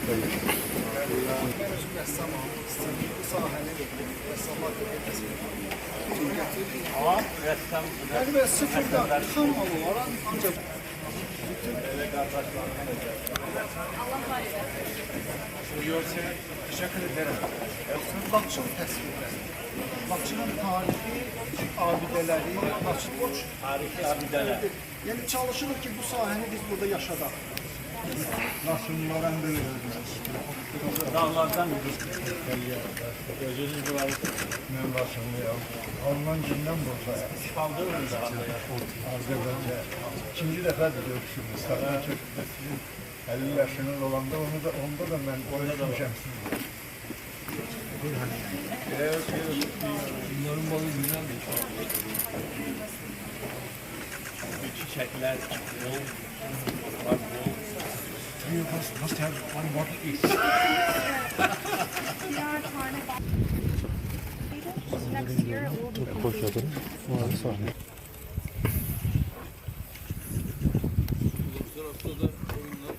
Ben özüm rəssamam. Bu sahəni rəssamlar yani böyle sıfırdan tam olarak ancak teşekkür ederim. Bakçın təsvirləri. Bakçının tarihi abideleri, Tarihi abideler. yani çalışırıq ki bu sahəni biz burada yaşadaq. Nasıllar böyle Dağlardan gözünüz var. ne nasıl ya? Alman günden bozsa ya. Kaldırın da. Azerbaycan. İkinci defa da görüşürüz. Tabii çok 50 yaşınız olanda onda da ben görüşmüşüm sizinle. Bunların balı güzel bir şey. Çiçekler, bol, var bol. Three of us must have one bottle each. Next year it will be Hoş geldiniz. Var sahne. Bu tarafta da oyunlar.